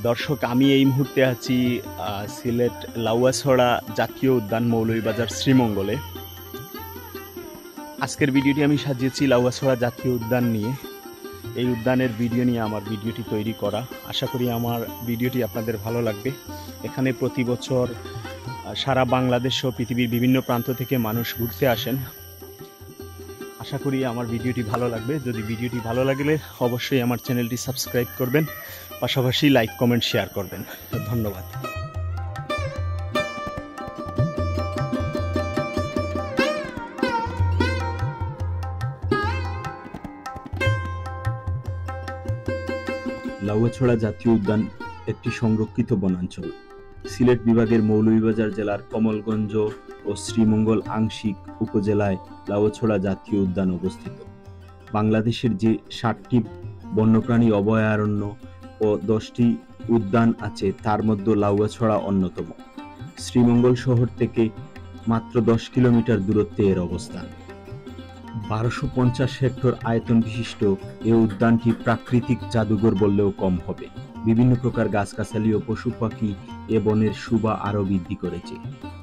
দর্শক, আমি এই মুহূর্তে আছি সিলেট লাউয়াছড়া জাতীয় উদ্যান মৌলভীবাজার শ্রীমঙ্গলে। আজকের ভিডিওটি আমি সাজিয়েছি লাউয়াছড়া জাতীয় উদ্যান নিয়ে। এই উদ্যানের ভিডিও নিয়ে আমার ভিডিওটি তৈরি করা। আশা করি আমার ভিডিওটি আপনাদের ভালো লাগবে। এখানে প্রতি বছর সারা বাংলাদেশ ও পৃথিবীর বিভিন্ন প্রান্ত থেকে মানুষ ঘুরতে আসেন। আশা করি আমার ভিডিওটি ভালো লাগবে। যদি ভিডিওটি ভালো লাগলে অবশ্যই আমার চ্যানেলটি সাবস্ক্রাইব করবেন, পাশাপাশি লাইক কমেন্ট শেয়ার করবেন। ধন্যবাদ। লাউয়াছড়া জাতীয় উদ্যান একটি সংরক্ষিত বনাঞ্চল। সিলেট বিভাগের মৌলভীবাজার জেলার কমলগঞ্জ ও শ্রীমঙ্গল আংশিক উপজেলায় লাউয়াছড়া জাতীয় উদ্যান অবস্থিত। বাংলাদেশের যে 7টি বন্যপ্রাণী অভয়ারণ্য ও 10টি উদ্যান আছে তার মধ্যে লাউয়াছড়া অন্যতম। শ্রীমঙ্গল শহর থেকে মাত্র 10 কিলোমিটার দূরত্বে এর অবস্থান। 1250 হেক্টর আয়তন বিশিষ্ট এই উদ্যানটি প্রাকৃতিক জাদুঘর বললেও কম হবে। বিভিন্ন প্রকার গাছগাছালি ও পশু পাখি এ বনের শোভা আরও বৃদ্ধি করেছে।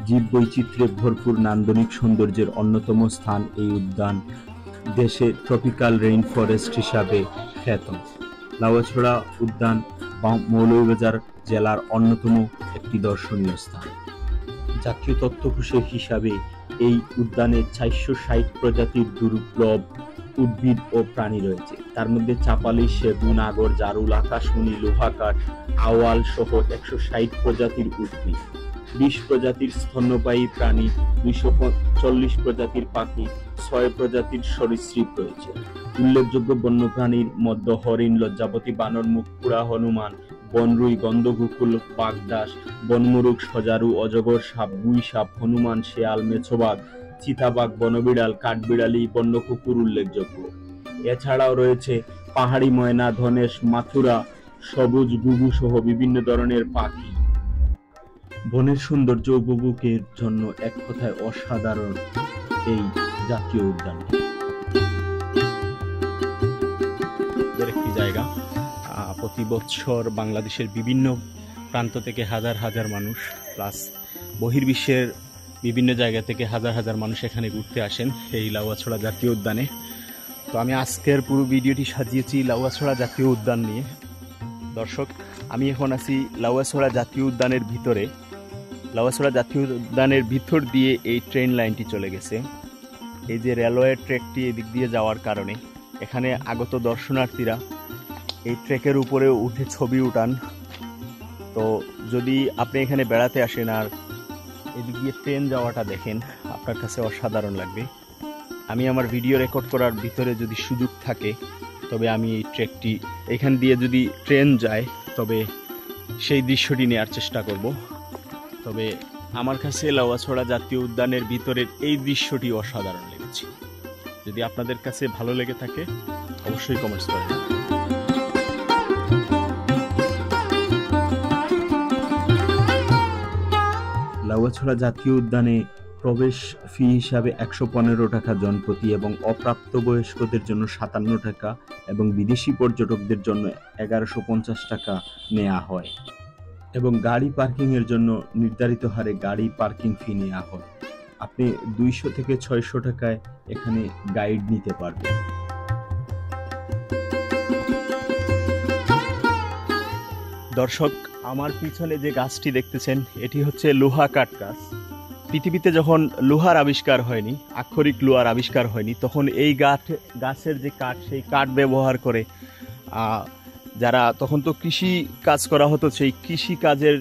জীব বৈচিত্র্যে ভরপুর নান্দনিক সৌন্দর্যের অন্যতম স্থান এই উদ্যান দেশে ট্রপিক্যাল রেইন ফরেস্ট হিসাবে খ্যাত। লাউয়াছড়া উদ্যান মৌলভীবাজার জেলার অন্যতম একটি দর্শনীয় স্থান। জাতীয় তথ্যকোষের হিসাবে এই উদ্যানে 460 প্রজাতির দুর্লভ উদ্ভিদ ও প্রাণী রয়েছে। তার মধ্যে চাপালি, সেগুন, আগর, জারুল, আকাশমণি, লোহাকাঠ, আওয়াল সহ 160 প্রজাতির উদ্ভিদ, 20 প্রজাতির স্তন্যপায়ী প্রাণী, 240 প্রজাতির পাখি, 6 প্রজাতির সরীসৃপ রয়েছে। উল্লেখযোগ্য বন্যপ্রাণীর মধ্যে হরিণ, লজ্জাবতী, বানরমুখ, পুরা হনুমান, বনরুই, গন্ধকুকুর, বাগদাস, বনমুরুগ, সজারু, অজগর সাপ, গুই সাপ, হনুমান, শেয়াল, মেছোবাঘ, চিতাবাঘ, বনবিড়াল, কাঠবিড়ালি, বন্যকুকুর উল্লেখযোগ্য। এছাড়াও রয়েছে পাহাড়ি ময়না, ধনেশ, মাথুরা, সবুজ ঘুঘু সহ বিভিন্ন ধরনের পাখি। বনের সৌন্দর্য উপভোগের জন্য এক কথায় অসাধারণ এই জাতীয় উদ্যানটি। একটি জায়গা প্রতি বছর বাংলাদেশের বিভিন্ন প্রান্ত থেকে হাজার হাজার মানুষ প্লাস বহির্বিশ্বের বিভিন্ন জায়গা থেকে হাজার হাজার মানুষ এখানে ঘুরতে আসেন এই লাউয়াছড়া জাতীয় উদ্যানে। তো আমি আজকের পুরো ভিডিওটি সাজিয়েছি লাউয়াছড়া জাতীয় উদ্যান নিয়ে। দর্শক, আমি এখন আছি লাউয়াছড়া জাতীয় উদ্যানের ভিতরে। লাউয়াছড়া জাতীয় উদ্যানের ভিতর দিয়ে এই ট্রেন লাইনটি চলে গেছে। এই যে রেলওয়ে ট্র্যাকটি এদিক দিয়ে যাওয়ার কারণে এখানে আগত দর্শনার্থীরা এই ট্র্যাকের উপরে উঠে ছবি উঠান। তো যদি আপনি এখানে বেড়াতে আসেন আর এদিক দিয়ে ট্রেন যাওয়াটা দেখেন, আপনার কাছে অসাধারণ লাগবে। আমি আমার ভিডিও রেকর্ড করার ভিতরে যদি সুযোগ থাকে তবে আমি এই ট্র্যাকটি এখান দিয়ে যদি ট্রেন যায় তবে সেই দৃশ্যটি নেওয়ার চেষ্টা করব। তবে আমার কাছে লাউয়াছড়া জাতীয় উদ্যানের ভিতরের এই দৃশ্যটি অসাধারণ লেগেছে। যদি আপনাদের কাছে ভালো লেগে থাকে অবশ্যই কমেন্টস করবেন। লাউয়াছড়া জাতীয় উদ্যানে প্রবেশ ফি হিসাবে 115 টাকা জনপ্রতি এবং অপ্রাপ্তবয়স্কদের জন্য 57 টাকা এবং বিদেশি পর্যটকদের জন্য 1150 টাকা নেওয়া হয় এবং গাড়ি পার্কিংয়ের জন্য নির্ধারিত হারে গাড়ি পার্কিং ফি নেওয়া হয়। আপনি 200 থেকে 600 টাকায় এখানে গাইড নিতে পারবেন। দর্শক, আমার পিছনে যে গাছটি দেখতেছেন এটি হচ্ছে লোহাকাঠ গাছ। পৃথিবীতে যখন লোহার আবিষ্কার হয়নি, আক্ষরিক লোহার আবিষ্কার হয়নি, তখন এই গাছের যে কাঠ সেই কাঠ ব্যবহার করে যারা তখন তো কৃষি কাজ করা হতো, সেই কৃষি কাজের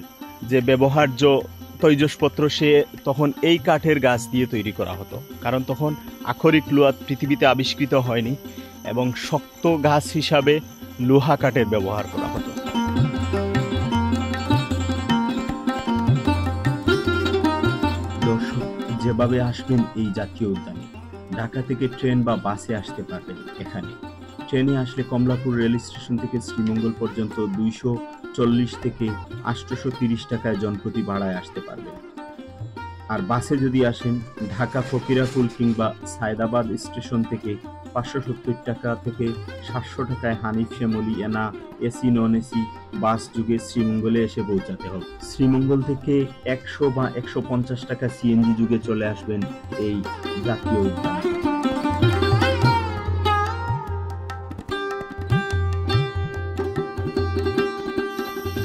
যে ব্যবহার্য তৈজসপত্র সে তখন এই কাঠের গাছ দিয়ে তৈরি করা হতো। কারণ তখন আক্ষরিক লোহা পৃথিবীতে আবিষ্কৃত হয়নি এবং শক্ত গাছ হিসাবে লোহা কাঠের ব্যবহার করা হতো। দর্শক, যেভাবে আসবেন এই জাতীয় উদ্যানে, ঢাকা থেকে ট্রেন বা বাসে আসতে পারবেন। এখানে ট্রেনে আসলে কমলাপুর রেল স্টেশন থেকে শ্রীমঙ্গল পর্যন্ত 240 থেকে 830 টাকায় জনপ্রতি ভাড়ায় আসতে পারবেন। আর বাসে যদি আসেন ঢাকা ফকিরাপুল কিংবা সায়দাবাদ স্টেশন থেকে 570 টাকা থেকে 700 টাকায় হানিফ, শ্যামলী, এনা, এসি নন এসি বাস যুগে শ্রীমঙ্গলে এসে পৌঁছাতে হবে। শ্রীমঙ্গল থেকে 100 বা 150 টাকা সিএনজি যুগে চলে আসবেন এই জাতীয় উদ্যান।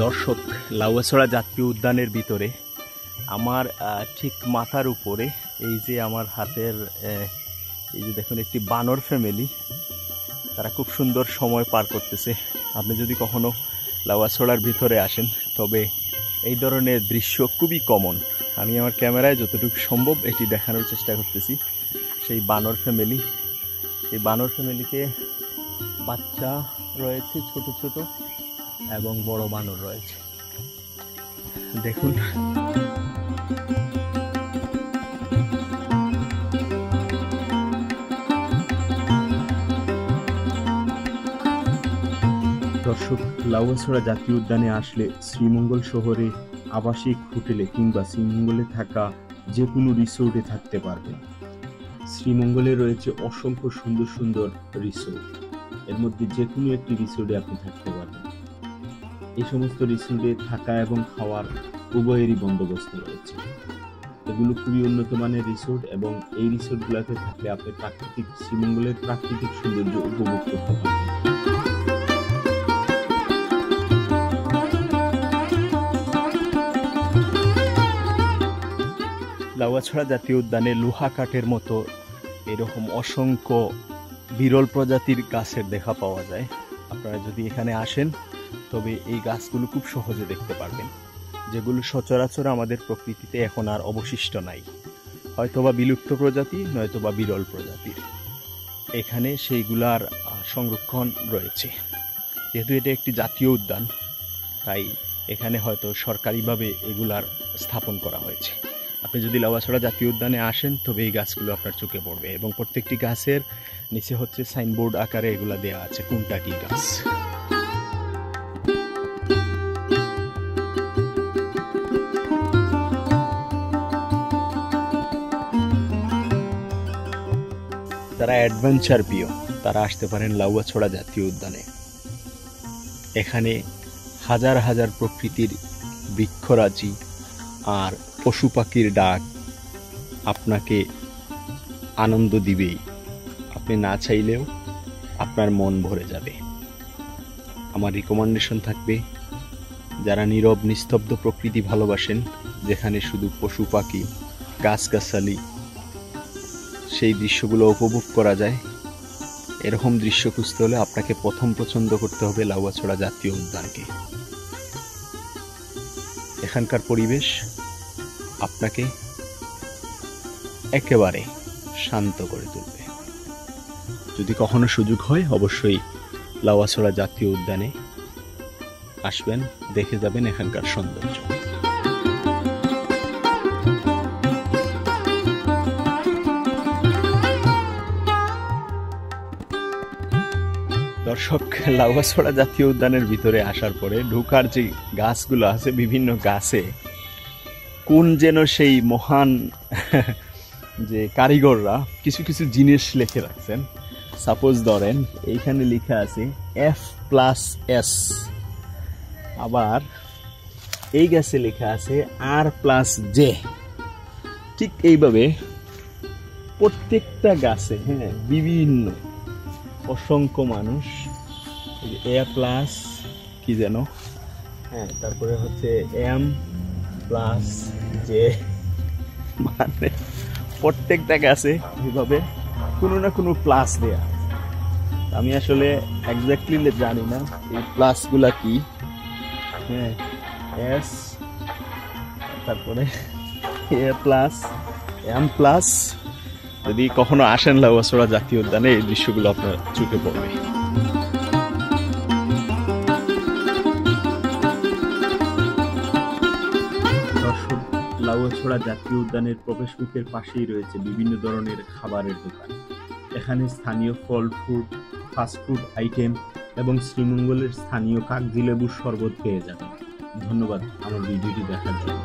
দর্শক, লাউয়াছড়া জাতীয় উদ্যানের ভিতরে আমার ঠিক মাথার উপরে এই যে আমার হাতের এই যে দেখুন একটি বানর ফ্যামিলি, তারা খুব সুন্দর সময় পার করতেছে। আপনি যদি কখনো লাউয়াছড়ার ভিতরে আসেন তবে এই ধরনের দৃশ্য খুবই কমন। আমি আমার ক্যামেরায় যতটুকু সম্ভব এটি দেখানোর চেষ্টা করতেছি। সেই বানর ফ্যামিলি, এই বানর ফ্যামিলিতে বাচ্চা রয়েছে ছোট ছোট এবং বড় বানর রয়েছে। দেখুন দর্শক, লাউয়াছড়া জাতীয় উদ্যানে আসলে শ্রীমঙ্গল শহরে আবাসিক হোটেলে কিংবা শ্রীমঙ্গলে থাকা যে কোনো রিসোর্টে থাকতে পারবেন। শ্রীমঙ্গলে রয়েছে অসংখ্য সুন্দর সুন্দর রিসোর্ট, এর মধ্যে যে কোনো একটি রিসোর্টে আপনি থাকতে পারবেন। এই সমস্ত রিসোর্টে থাকা এবং খাওয়ার উভয়েরই বন্দোবস্ত রয়েছে। এগুলো খুবই উন্নত মানের রিসোর্ট এবং এই রিসোর্টগুলোতে থাকলে আপনি শ্রীমঙ্গলের প্রাকৃতিক সৌন্দর্য উপভোগ করতে পারবেন। লাউয়াছড়া জাতীয় উদ্যানে লোহা কাঠের মতো এরকম অসংখ্য বিরল প্রজাতির গাছের দেখা পাওয়া যায়। আপনারা যদি এখানে আসেন তবে এই গাছগুলো খুব সহজে দেখতে পারবেন, যেগুলো সচরাচর আমাদের প্রকৃতিতে এখন আর অবশিষ্ট নাই। হয়তোবা বিলুপ্ত প্রজাতি, নয়তোবা বিরল প্রজাতির। এখানে সেইগুলার সংরক্ষণ রয়েছে। যেহেতু এটা একটি জাতীয় উদ্যান, তাই এখানে হয়তো সরকারিভাবে এগুলার স্থাপন করা হয়েছে। আপনি যদি লাউয়াছড়া জাতীয় উদ্যানে আসেন তবে এই গাছগুলো আপনার চোখে পড়বে এবং প্রত্যেকটি গাছের নিচে হচ্ছে সাইনবোর্ড আকারে এগুলা দেওয়া আছে কোনটা কি গাছ। যারা অ্যাডভেঞ্চার প্রিয় তারা আসতে পারেন লাউয়াছড়া জাতীয় উদ্যানে। এখানে হাজার হাজার প্রকৃতির বৃক্ষরাজি আর পশু পাখির ডাক আপনাকে আনন্দ দিবেই। আপনি না চাইলেও আপনার মন ভরে যাবে। আমার রিকমেন্ডেশন থাকবে, যারা নীরব নিস্তব্ধ প্রকৃতি ভালোবাসেন, যেখানে শুধু পশু পাখি গাছগাছালি সেই দৃশ্যগুলো উপভোগ করা যায়, এরকম দৃশ্য খুঁজতে হলে আপনাকে প্রথম পছন্দ করতে হবে লাউয়াছড়া জাতীয় উদ্যানকে। এখানকার পরিবেশ আপনাকে একেবারে শান্ত করে তুলবে। যদি কখনো সুযোগ হয় অবশ্যই লাউয়াছড়া জাতীয় উদ্যানে আসবেন, দেখে যাবেন এখানকার সৌন্দর্য। দর্শক, লাউয়াছড়া জাতীয় উদ্যানের ভিতরে আসার পরে ঢোকার যে গাছগুলো আছে, বিভিন্ন গাছে কোন যেন সেই মহান যে কারিগররা কিছু কিছু জিনিস লিখে রাখছেন। সাপোজ ধরেন এইখানে লেখা আছে F+S, আবার এই গাছে লেখা আছে R+J। ঠিক এইভাবে প্রত্যেকটা গাছে বিভিন্ন অসংখ্য মানুষ A+ কি যেন, তারপরে হচ্ছে M+J, মানে প্রত্যেকটা গাছে এইভাবে কোনো না কোনো প্লাস দেয়া। আমি আসলে এক্স্যাক্টলি জানি না এই প্লাসগুলা কি। S, তারপরে A+, M+। যদি কখনো আসেন লাউয়াছড়া জাতীয় উদ্যানে এই দৃশ্যগুলো আপনার চোখে পড়বে। দর্শক, লাউয়াছড়া জাতীয় উদ্যানের প্রবেশমুখের পাশেই রয়েছে বিভিন্ন ধরনের খাবারের দোকান। এখানে স্থানীয় ফল, ফুড, ফাস্টফুড আইটেম এবং শ্রীমঙ্গলের স্থানীয় কাগজি লেবুর শরবত পেয়ে যাবেন। ধন্যবাদ আমার ভিডিওটি দেখার জন্য।